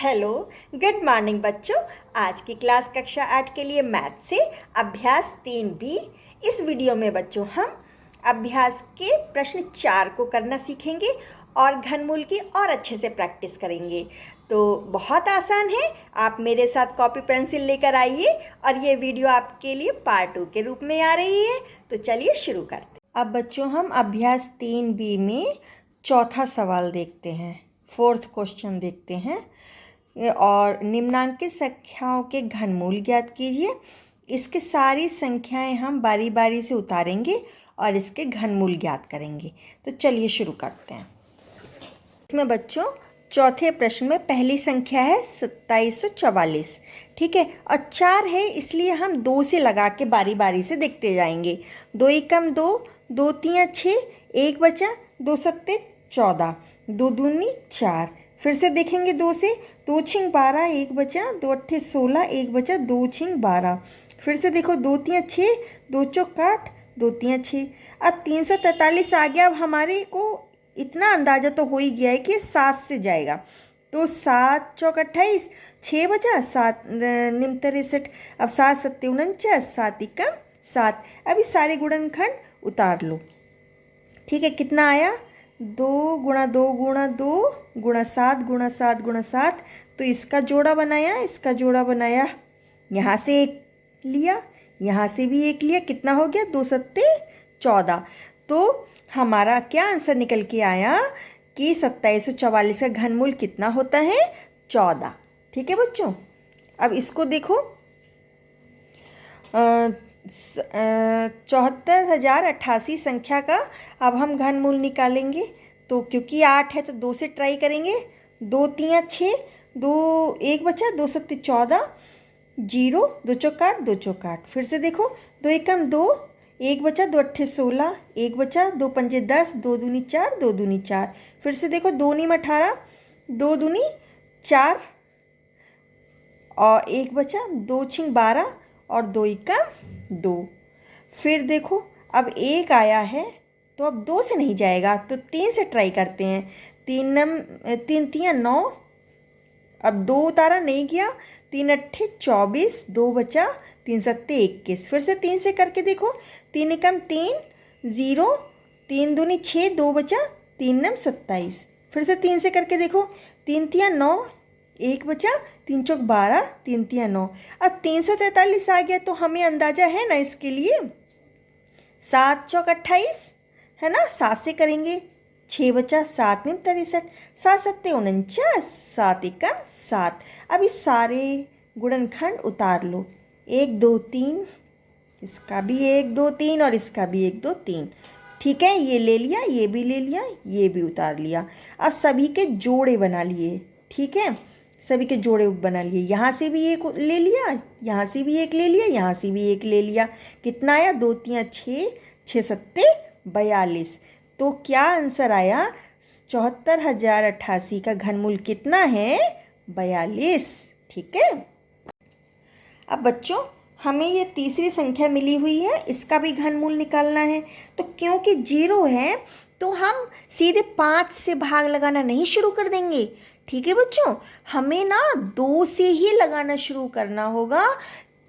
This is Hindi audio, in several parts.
हेलो, गुड मॉर्निंग बच्चों। आज की क्लास कक्षा 8 के लिए मैथ से अभ्यास 3B। इस वीडियो में बच्चों हम अभ्यास के प्रश्न 4 को करना सीखेंगे और घनमूल की और अच्छे से प्रैक्टिस करेंगे। तो बहुत आसान है, आप मेरे साथ कॉपी पेंसिल लेकर आइए और ये वीडियो आपके लिए पार्ट 2 के रूप में आ रही है। तो चलिए शुरू करते हैं। अब बच्चों हम अभ्यास 3B में चौथा सवाल देखते हैं, फोर्थ क्वेश्चन देखते हैं। और निम्नांकित संख्याओं के घनमूल ज्ञात कीजिए। इसके सारी संख्याएं हम बारी बारी से उतारेंगे और इसके घनमूल ज्ञात करेंगे। तो चलिए शुरू करते हैं। इसमें बच्चों चौथे प्रश्न में पहली संख्या है 2744, ठीक है, और 4 है, इसलिए हम 2 से लगा के बारी बारी से देखते जाएंगे। 2 एकम 2, 2 तियां 6, 1 बचा, 2 सत्ते 14, 2 दूनी 4। फिर से देखेंगे 2 से, 2 छिंग 12, 1 बचा, 2 अट्ठे 16, 1 बचा, 2 छिंग 12। फिर से देखो 2 तियां 6, 2 चौक 8, 2 तियां 6। अब 343 आ गया। अब हमारे को इतना अंदाज़ा तो हो ही गया है कि 7 से जाएगा। तो 7 चौक 28, 6 बचा, 7 निम 63। अब 7 सत्ते 49, 7 एकम 7। अभी सारे गुणनखंड उतार लो, ठीक है। कितना आया? 2 गुणा 2 गुणा 2 गुणा 7 गुणा 7 गुणा 7। तो इसका जोड़ा बनाया, इसका जोड़ा बनाया, यहाँ से एक लिया, यहाँ से भी एक लिया। कितना हो गया? 2 सत्ते 14। तो हमारा क्या आंसर निकल के आया कि 2744 का घनमूल कितना होता है? 14। ठीक है बच्चों, अब इसको देखो। 74,088 संख्या का अब हम घनमूल निकालेंगे। तो क्योंकि 8 है तो 2 से ट्राई करेंगे। 2 तियां 6, 2 1 बचा, 2 सत्ते 14, 0, 2 चौक 8, 2 चौक 8। फिर से देखो 2 एकम 2, 1 बचा, 2 अट्ठे 16, 1 बचा, 2 पंजे 10, 2 दूनी 4, 2 दूनी 4। फिर से देखो 2 नीम 18, 2 दूनी 4 और 1 बचा, 2 छिंग 12 और 2 एकम 2। फिर देखो अब 1 आया है तो अब 2 से नहीं जाएगा, तो 3 से ट्राई करते हैं। 3 तियां 9, अब 2 उतारा नहीं गया, 3 अट्ठे 24, 2 बचा, 3 सत्ते 21। फिर से 3 से करके देखो। 3 एकम 3, 0, 3 दूनी 6, 2 बचा, 3 नम 27। फिर से 3 से करके देखो। 3 तियां 9, 1 बचा, 3 चौक 12, 3 तियां 9। अब 343 आ गया, तो हमें अंदाजा है ना इसके लिए। 7 चौक 28 है ना, 7 से करेंगे। 6 बचा, 7 निम 63, 7 सत्ते 49, 7 एकम 7। अब इस सारे गुणनखंड उतार लो। 1 2 3, इसका भी 1 2 3 और इसका भी 1 2 3। ठीक है, ये ले लिया, ये भी ले लिया, ये भी उतार लिया। अब सभी के जोड़े बना लिए, ठीक है, सभी के जोड़े बना लिए। यहाँ से भी एक ले लिया, यहाँ से भी एक ले लिया, यहाँ से भी एक ले लिया। कितना आया? 2 तियां 6, 6 सत्ते 42। तो क्या आंसर आया? 74,088 का घनमूल कितना है? 42। ठीक है। अब बच्चों हमें ये तीसरी संख्या मिली हुई है, इसका भी घनमूल निकालना है। तो क्योंकि 0 है तो हम सीधे 5 से भाग लगाना नहीं शुरू कर देंगे, ठीक है बच्चों। हमें ना 2 से ही लगाना शुरू करना होगा।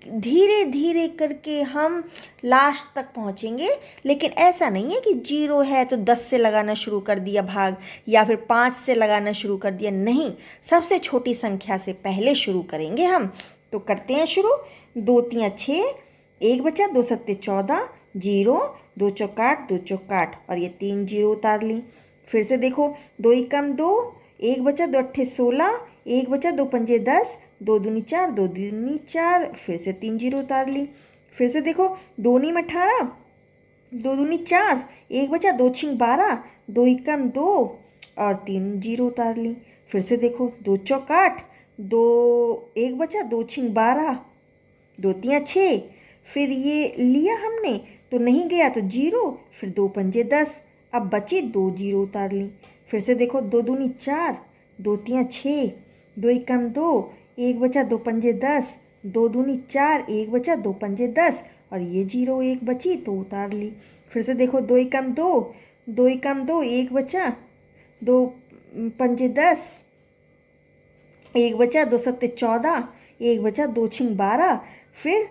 धीरे धीरे करके हम लास्ट तक पहुंचेंगे। लेकिन ऐसा नहीं है कि 0 है तो 10 से लगाना शुरू कर दिया भाग, या फिर 5 से लगाना शुरू कर दिया। नहीं, सबसे छोटी संख्या से पहले शुरू करेंगे हम। तो करते हैं शुरू। 2 तियां 6, 1 बचा, 2 सत्ते 14, 0, 2 चौक 8, 2 चौक 8 और ये 3 0 उतार ली। फिर से देखो 2 एकम 2, 1 बचा, 2 अट्ठे 16, 1 बचा, 2 पंजे 10, 2 दूनी 4, 2 दूनी 4। फिर से 3 0 उतार ली। फिर से देखो 2 नीम 18, 2 दूनी 4, 1 बचा, 2 छिंग 12, 2 एकम 2 और 3 0 उतार ली। फिर से देखो 2 चौक 8, 2 1 बचा, 2 छिंग 12, 2 तियां 6। फिर ये लिया हमने तो नहीं गया तो 0, फिर 2 पंजे 10, अब बचे 2 0 उतार ली। फिर से देखो 2 दूनी 4, 2 तियां 6, 2 एकम 2, 1 बचा, 2 पंजे 10, 2 दूनी 4, 1 बचा, 2 पंजे 10 और ये 0 1 बची तो उतार ली। फिर से देखो 2 एकम 2, 2 एकम 2, 1 बचा, 2 पंजे 10, एक बचा, दो सत्ते 14, एक बचा, दो छिंग 12, फिर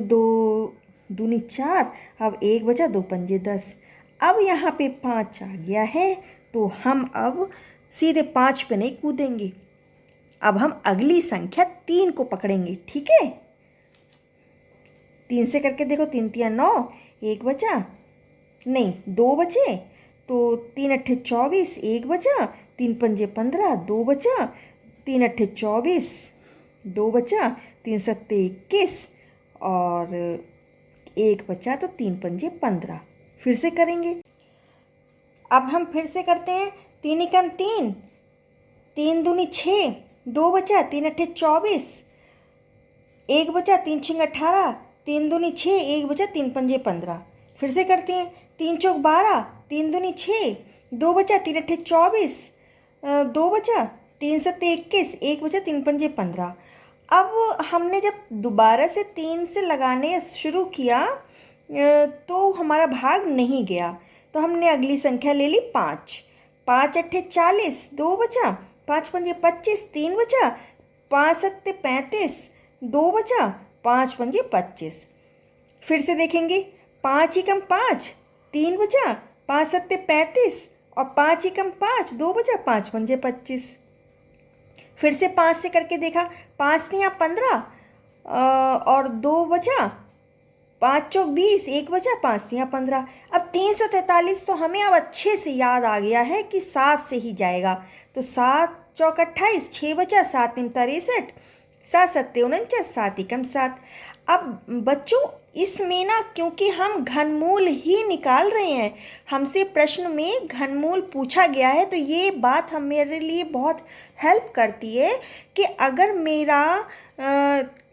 दो दूनी 4, अब एक बचा, दो पंजे 10। अब यहाँ पे 5 आ गया है, तो हम अब सीधे 5 पे नहीं कूदेंगे, अब हम अगली संख्या 3 को पकड़ेंगे। ठीक है, 3 से करके देखो, 3 तिया 9, एक बचा, नहीं 2 बचे, तो 3 अट्ठे 24, एक बचा, 3 पंजे 15, 2 बचा, 3 अट्ठे 24, 2 बचा, 3 सत्ते 21 और एक बचा, तो 3 पंजे 15। फिर से करेंगे, अब हम फिर से करते हैं। 3 एकम 3, 3 दूनी 6, 2 बचा, 3 अट्ठे 24, एक बचा, 3 छिंग 18, 3 दूनी 6, एक बचा, 3 पंजे 15। फिर से करते हैं। 3 चौक 12, 3 दूनी 6, 2 बचा, 3 अट्ठे 24, 2 बचा, 3 सत्ते 21, एक बचा, 3 पंजे 15। अब हमने जब दोबारा से 3 से लगाने शुरू किया तो हमारा भाग नहीं गया, तो हमने अगली संख्या ले ली 5। 5 अट्ठे 40, 2 बचा, 5 पंजे 25, 3 बचा, 5 सत्ते 35, 2 बचा, 5 पंजे 25। फिर से देखेंगे, 5 एकम 5, 3 बचा, 5 सत्ते 35 और 5 एकम 5, 2 बचा, 5 पंजे 25। फिर से 5 से करके देखा, 5 तिया 15 और 2 बचा, 5 चौक 20, एक बचा, 5 तिया 15। अब 343 तो हमें अब अच्छे से याद आ गया है कि 7 से ही जाएगा, तो 7 चौक 28, 6 बचा, 7 तिम 63, 7 सत्ते 49, 7 एकम 7। अब बच्चों इसमें ना, क्योंकि हम घनमूल ही निकाल रहे हैं, हमसे प्रश्न में घनमूल पूछा गया है, तो ये बात हम मेरे लिए बहुत हेल्प करती है कि अगर मेरा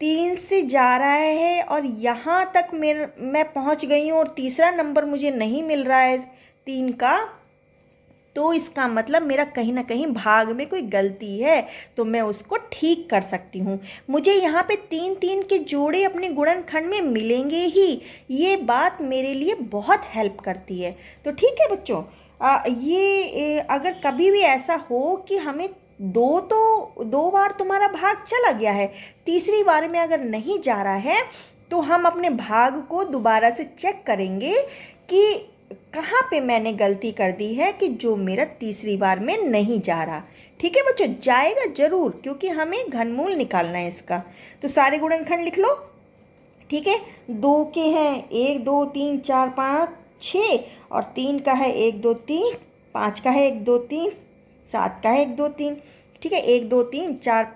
3 से जा रहा है और यहाँ तक मैं पहुँच गई हूँ और तीसरा नंबर मुझे नहीं मिल रहा है 3 का, तो इसका मतलब मेरा कहीं ना कहीं भाग में कोई गलती है, तो मैं उसको ठीक कर सकती हूँ। मुझे यहाँ पे 3 3 के जोड़े अपने गुणनखंड में मिलेंगे ही, ये बात मेरे लिए बहुत हेल्प करती है। तो ठीक है बच्चों, अगर कभी भी ऐसा हो कि हमें दो बार तुम्हारा भाग चला गया है, तीसरी बार में अगर नहीं जा रहा है, तो हम अपने भाग को दोबारा से चेक करेंगे कि कहाँ पे मैंने गलती कर दी है कि जो मेरा तीसरी बार में नहीं जा रहा। ठीक है बच्चों, जाएगा जरूर, क्योंकि हमें घनमूल निकालना है इसका। तो सारे गुणनखंड लिख लो। ठीक है, 2 के हैं 1 2 3 4 5 6 और 3 का है 1 2 3, 5 का है 1 2 3, 7 का है 1 2 3। ठीक है, 1 2 3 4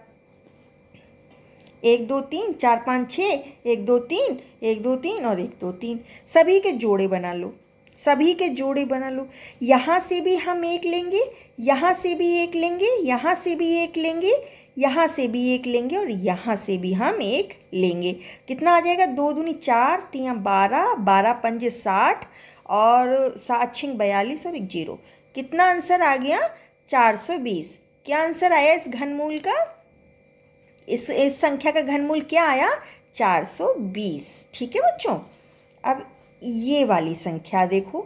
1 2 3 4 5 6, 1 2 3 1 2 3 और 1 2 3। सभी के जोड़े बना लो, सभी के जोड़े बना लो। यहाँ से भी हम एक लेंगे, यहाँ से भी एक लेंगे, यहाँ से भी एक लेंगे, यहाँ से भी एक लेंगे और यहाँ से भी हम एक लेंगे। कितना आ जाएगा? 2 दूनी 4, 3 12, 12 पंजे 60 और 7 छिंग 42 और 1 0। कितना आंसर आ गया? 420। क्या आंसर आया इस घनमूल का? इस संख्या का घनमूल क्या आया? 420। ठीक है बच्चों, अब ये वाली संख्या देखो,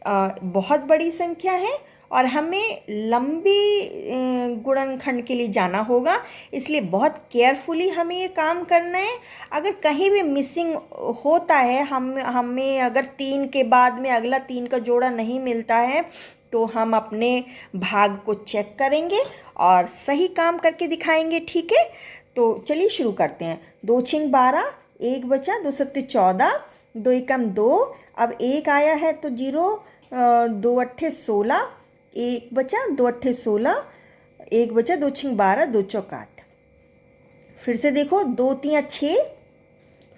बहुत बड़ी संख्या है और हमें लंबी गुणनखंड के लिए जाना होगा, इसलिए बहुत केयरफुली हमें ये काम करना है। अगर कहीं भी मिसिंग होता है, हमें अगर 3 के बाद में अगला 3 का जोड़ा नहीं मिलता है, तो हम अपने भाग को चेक करेंगे और सही काम करके दिखाएंगे। ठीक है, तो चलिए शुरू करते हैं। 2 छिंग 12, 1 बचा, 2 सत्ते 14, 2 एकम 2, अब 1 आया है तो 0, 2 अट्ठे 16, 1 बचा, 2 अट्ठे 16, 1 बचा, 2 छिंग 12, 2 चौक 8। फिर से देखो, 2 तियाँ 6,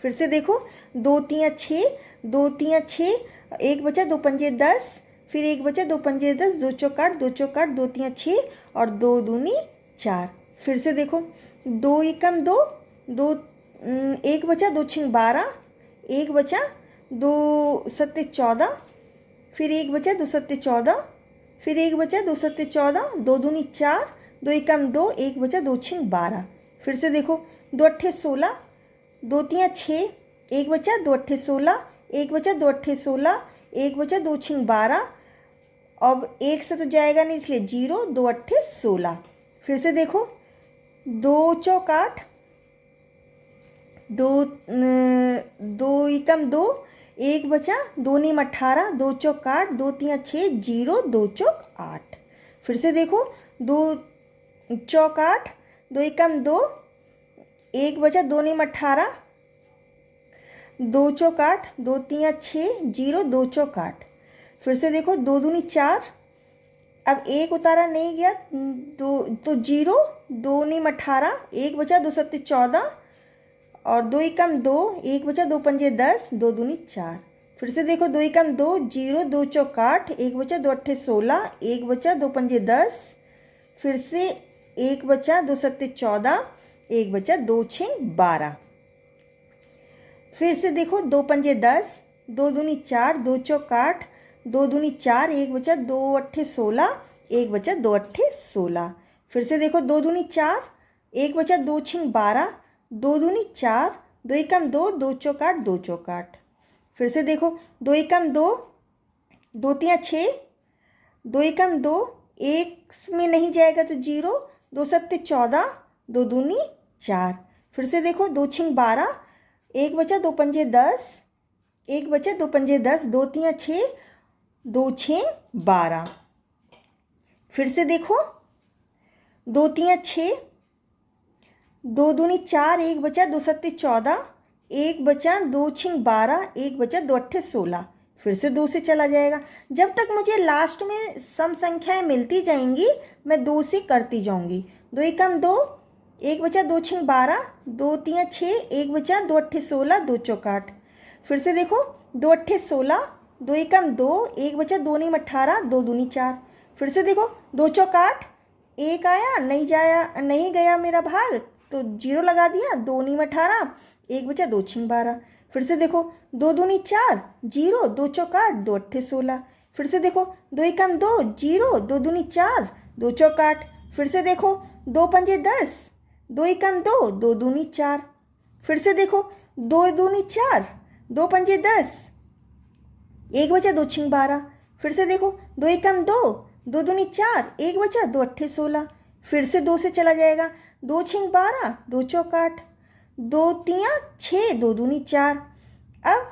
फिर से देखो, 2 तियाँ 6, 2 तियाँ 6, 1 बचा, 2 पंजे 10, फिर 1 बचा, 2 पंजे 10, 2 चौक 8, 2 चौक 8, 2 तियाँ 6 और 2 दूनी 4। फिर से देखो, 2 एकम 2, 2 1 बचा, 2 छिंग 12, 1 बचा, 2 सत्ते 14, फिर 1 बचा, 2 सत्ते 14, फिर 1 बचा, 2 सत्ते 14, 2 दूनी 4, 2 एकम 2, 1 बचा, 2 छिंग 12। फिर से देखो, 2 अट्ठे 16, 2 तियाँ 6, 1 बचा, 2 अट्ठे 16, 1 बचा, 2 अट्ठे 16, 1 बचा, 2 छिंग 12। अब 1 से तो जाएगा नहीं, इसलिए 0, 2 अट्ठे 16। फिर से देखो, दो चौक आठ, दो दो एकम दो, एक बचा, दो नीम 18, दो चौक आठ, दो तियाँ 6, जीरो, दो चौक आठ। फिर से देखो, दो चौक आठ, दो एकम दो, एक बचा, दो नीम 18, दो चौक आठ, दो तियाँ 6, जीरो, दो चौक आठ। फिर से देखो, दो दूनी 4, अब एक उतारा नहीं गया, दो तो जीरो, दो नीम 18, एक बचा, दो सत्ते 14, और दो एकम दो, एक बचा, दो पंजे 10, दो दूनी 4। फिर से देखो, दो एकम दो, जीरो, दो चौक 8, एक बचा, दो अट्ठे 16, एक बचा, दो पंजे 10, फिर से एक बचा, दो सत्ते 14, एक बचा, दो छः 12। फिर से देखो, दो पंजे 10, दो दूनी 4, दो चौक 8, दो दूनी 4, एक बचा, दो अट्ठे 16, एक बचा, दो अट्ठे 16। फिर से देखो, दो दूनी 4, एक बचा, दो छिंग 12, दो दूनी 4, दो एकम दो, दो चौक 8, दो चौक 8। फिर से देखो, दो एकम दो, दो तियाँ 6, दो एकम दो, एक में नहीं जाएगा तो जीरो, दो सत्ते 14, दो दूनी 4। फिर से देखो, दो छिंग 12, एक बचा, दो पंजे 10, एक बचा, दो पंजे 10, दो तियाँ 6, दो छः 12। फिर से देखो, दो तियाँ 6, दो दूनी 4, एक बचा, दो सत्ते 14, एक बचा, दो छिंग 12, एक बचा, दो अट्ठे 16। फिर से दो से चला जाएगा। जब तक मुझे लास्ट में सम संख्याएं मिलती जाएंगी मैं दो से करती जाऊंगी। दो एकम दो, एक बचा, दो छिंग 12, दो तियाँ 6, एक बचा, दो अट्ठे 16, दो चौक 8। फिर से देखो, दो अट्ठे 16, दो एकम दो, एक बचा, दो नीम 18, दो दूनी 4। फिर से देखो, दो चौक 8, एक आया नहीं जाया, नहीं गया मेरा भाग तो जीरो लगा दिया, दो नीम 18, एक बचा, दो छिंग 12। फिर से देखो, दो दूनी 4, जीरो, दो चौक 8, दो अट्ठे 16। फिर से देखो, दो एकम दो, जीरो, दो दूनी 4, दो चौक 8। फिर से देखो, दो पंजे 10, दो एकम दो, दो दूनी 4। फिर से देखो, दो दूनी 4, दो पंजे 10, एक बचा, दो छिंग 12। फिर से देखो, दो एकम दो, दो दूनी 4, एक बचा, दो अट्ठे 16। फिर से दो से चला जाएगा, दो छिंग 12, दो चौक 8, दो तियाँ 6, दो दूनी 4। अब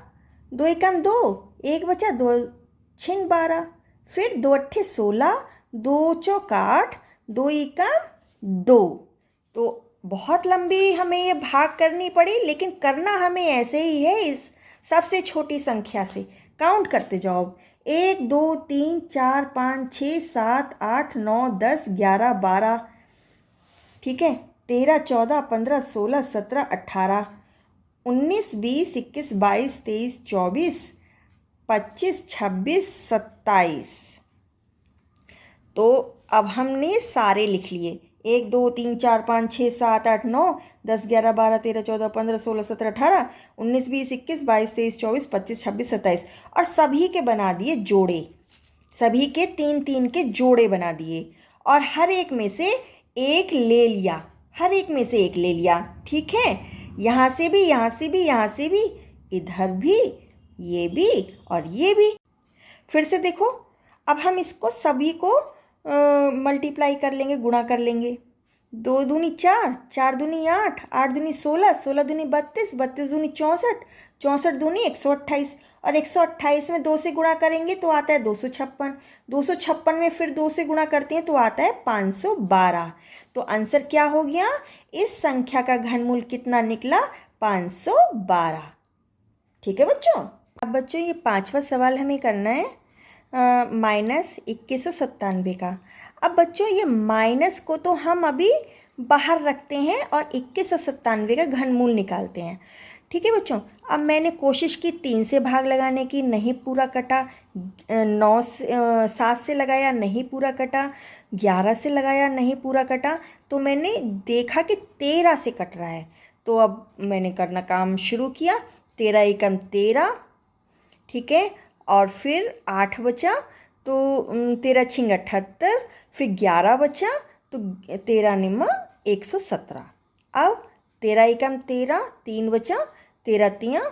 दो एकम दो, एक बचा, दो छिंग 12, फिर दो अट्ठे 16, दो चौक 8, दो एकम दो। तो बहुत लंबी हमें ये भाग करनी पड़ी, लेकिन करना हमें ऐसे ही है, इस सबसे छोटी संख्या से काउंट करते जाओ। 1 2 3 4 5 6 7 8 9 10 11 12, ठीक है, 13 14 15 16 17 18 19 20 21 22 23 24 25 26 27। तो अब हमने सारे लिख लिए, 1 2 3 4 5 6 7 8 9 10 11 12 13 14 15 16 17 18 19 20 21 22 23 24 25 26 27, और सभी के बना दिए जोड़े, सभी के 3 3 के जोड़े बना दिए, और हर एक में से एक ले लिया, हर एक में से एक ले लिया, ठीक है। यहाँ से भी, यहाँ से भी, यहाँ से भी, इधर भी, ये भी और ये भी। फिर से देखो, अब हम इसको सभी को मल्टीप्लाई कर लेंगे, गुणा कर लेंगे। 2 दूनी 4, 4 दूनी 8, 8 दूनी 16, 16 दूनी 32, 32 दूनी 64, 64 दूनी 128, और 128 में 2 से गुणा करेंगे तो आता है 256, 256 में फिर 2 से गुणा करते हैं तो आता है 512। तो आंसर क्या हो गया, इस संख्या का घनमूल कितना निकला, 512। ठीक है बच्चों। अब बच्चों ये 5वां सवाल हमें करना है -2197 का। अब बच्चों ये माइनस को तो हम अभी बाहर रखते हैं और 2197 का घनमूल निकालते हैं, ठीक है बच्चों। अब मैंने कोशिश की 3 से भाग लगाने की, नहीं पूरा कटा, 7 से लगाया, नहीं पूरा कटा, 11 से लगाया, नहीं पूरा कटा, तो मैंने देखा कि 13 से कट रहा है, तो अब मैंने करना काम शुरू किया। 13 एकम 13, ठीक है, और फिर 8 बचा तो 13 छिंग 78, फिर 11 बचा तो 13 निम्मा 117। अब 13 एकम 13, 3 बचा, 13 तियाँ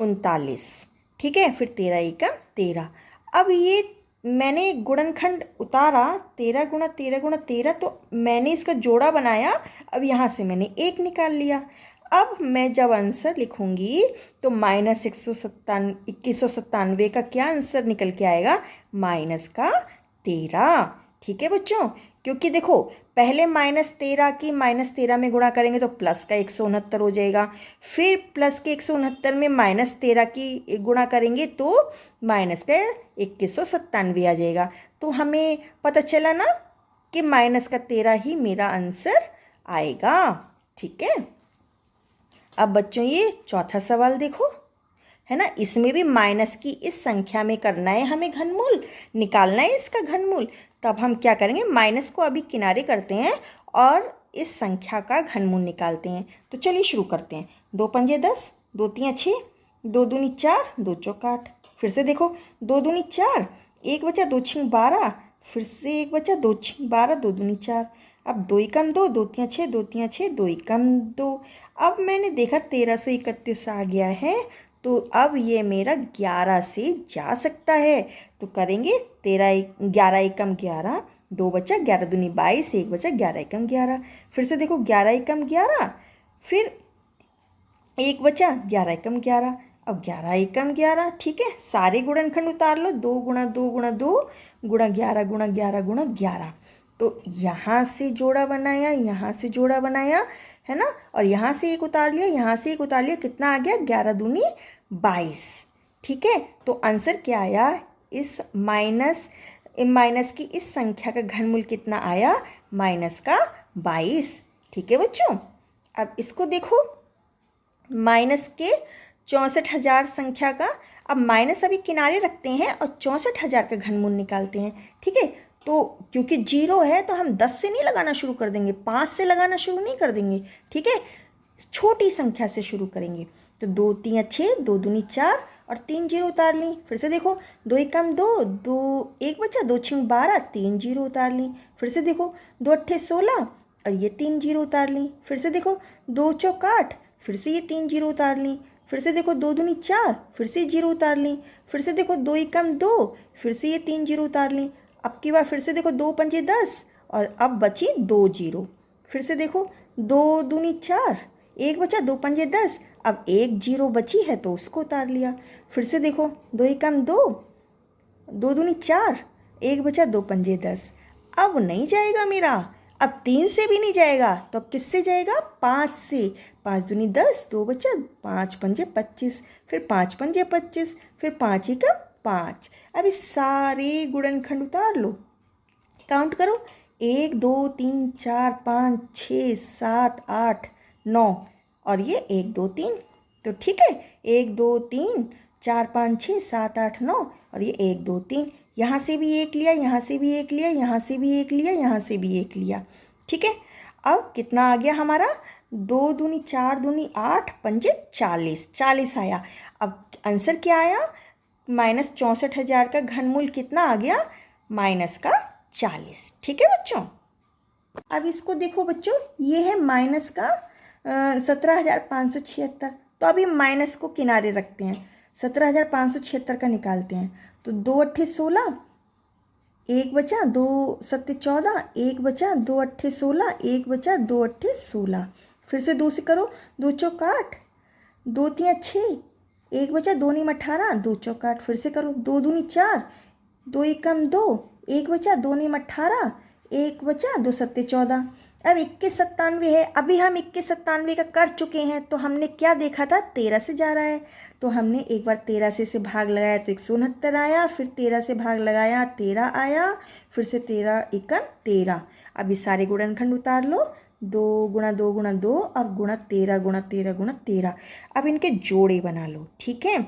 39, ठीक है, फिर 13 एकम 13। अब ये मैंने गुणनखंड उतारा 13 गुणा 13 गुणा 13, तो मैंने इसका जोड़ा बनाया। अब यहाँ से मैंने 1 निकाल लिया। अब मैं जब आंसर लिखूंगी तो माइनस 2197 का क्या आंसर निकल के आएगा? माइनस का 13। ठीक है बच्चों, क्योंकि देखो पहले -13 की -13 में गुणा करेंगे तो प्लस का 169 हो जाएगा, फिर प्लस के 169 में -13 की गुणा करेंगे तो माइनस का 2197 आ जाएगा। तो हमें पता चला ना कि माइनस का 13 ही मेरा आंसर आएगा। ठीक है, अब बच्चों ये चौथा सवाल देखो, है ना, इसमें भी माइनस की इस संख्या में करना है हमें घनमूल, निकालना है इसका घनमूल। तब हम क्या करेंगे, माइनस को अभी किनारे करते हैं और इस संख्या का घनमूल निकालते हैं। तो चलिए शुरू करते हैं। 2 पंजे 10, 2 तियाँ 6, 2 दूनी 4, 2 चौक 8। फिर से देखो 2 दूनी 4, 1 बचा 2 छिंग 12, फिर से 1 बचा 2 छिंग 12, 2 दूनी 4। अब 2 एकम 2, 2 तियाँ 6, 2 तियाँ 6, 2 एकम 2। अब मैंने देखा 1331 आ गया है, तो अब ये मेरा 11 से जा सकता है। तो करेंगे 11 एकम 11, 2 बचा, 11 दूनी 22, 1 बचा, 11 एकम 11। फिर से देखो 11 एकम 11, फिर 1 बचा, 11 एकम 11। अब 11 एकम 11। ठीक है, सारे गुणनखंड उतार लो। 2 गुणा 2 गुणा 2 गुणा 11 गुणा 11 गुणा 11। तो यहाँ से जोड़ा बनाया, यहाँ से जोड़ा बनाया, है ना, और यहाँ से एक उतार लिया, यहाँ से एक उतार लिया। कितना आ गया? 11 दूनी 22। ठीक है, तो आंसर क्या आया? इस माइनस की इस संख्या का घनमूल कितना आया? माइनस का 22। ठीक है बच्चों, अब इसको देखो, माइनस के 64,000 संख्या का, अब माइनस अभी किनारे रखते हैं और 64,000 का घनमूल निकालते हैं। ठीक है, तो क्योंकि 0 है तो हम 10 से नहीं लगाना शुरू कर देंगे, 5 से लगाना शुरू नहीं कर देंगे। ठीक है, छोटी संख्या से शुरू करेंगे। तो 2 तियाँ 6, 2 दूनी 4 और 3 जीरो उतार ली। फिर से देखो 2 एकम 2, 1 बचा, 2 छिंग 12, 3 जीरो उतार ली। फिर से देखो 2 अट्ठे 16 और ये 3 जीरो उतार ली। फिर से देखो 2 चौक 8, फिर से ये 3 जीरो उतार ली। फिर से देखो 2 दूनी 4, फिर से जीरो उतार ली। फिर से देखो 2 एकम 2, फिर से ये 3 जीरो उतार ली। अब की बार फिर से देखो 2 पंजे 10 और अब बची 2 जीरो। फिर से देखो 2 दूनी 4, 1 बचा, 2 पंजे 10, अब 1 जीरो बची है तो उसको उतार लिया। फिर से देखो 2 एकम 2, 2 दूनी 4, 1 बचा, 2 पंजे 10। अब नहीं जाएगा मेरा, अब 3 से भी नहीं जाएगा, तो अब किससे जाएगा? 5 से। 5 दूनी 10, 2 बचा, 5 पंजे 25, फिर 5 पंजे 25, फिर 5 एकम 5। अब इस सारे गुणनखंड उतार लो, काउंट करो, 1 2 3 4 5 6 7 8 9 और ये 1 2 3। तो ठीक है, 1 2 3 4 5 6 7 8 9 और ये 1 2 3। यहाँ से भी एक लिया, यहाँ से भी एक लिया, यहाँ से भी एक लिया, यहाँ से भी एक लिया। ठीक है, अब कितना आ गया हमारा? 2 दूनी 4 दूनी 8 पंजे 40, 40 आया। अब आंसर क्या आया? माइनस 64,000 का घनमूल कितना आ गया? माइनस का 40। ठीक है बच्चों, अब इसको देखो बच्चों, ये है माइनस का 17,576। तो अभी माइनस को किनारे रखते हैं, 17,576 का निकालते हैं। तो 2 अट्ठे 16, 1 बचा, 2 सत्ते 14, 1 बचा, 2 अट्ठे 16, 1 बचा, 2 अट्ठे 16। फिर से 2 से करो, 2 चौक 8, 2 तियाँ 6, 1 बचा, 2 नीम 18, 2 चौक 8। फिर से करो, 2 दूनी 4, 2 एकम 2, 1 बचा, 2 नीम 18, 1 बचा, 2 सत्ते 14। अब 2197 है। अभी हम 2197 का कर चुके हैं, तो हमने क्या देखा था? 13 से जा रहा है, तो हमने एक बार 13 से भाग लगाया तो 169 आया, फिर 13 से भाग लगाया 13 आया, फिर से 13 एकम 13। अब ये सारे गुणनखंड उतार लो, 2 गुणा 2 गुणा 2 और गुणा 13 गुणा 13 गुणा 13। अब इनके जोड़े बना लो। ठीक है,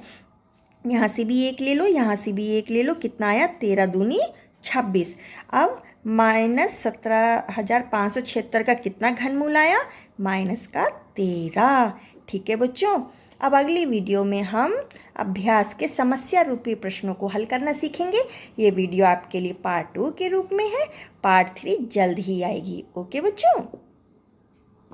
यहाँ से भी एक ले लो, यहाँ से भी एक ले लो। कितना आया? 13 दूनी 26। अब माइनस 17,576 का कितना घनमूल आया? माइनस का 13। ठीक है बच्चों, अब अगली वीडियो में हम अभ्यास के समस्या रूपी प्रश्नों को हल करना सीखेंगे। ये वीडियो आपके लिए पार्ट 2 के रूप में है, पार्ट 3 जल्द ही आएगी। ओके बच्चों।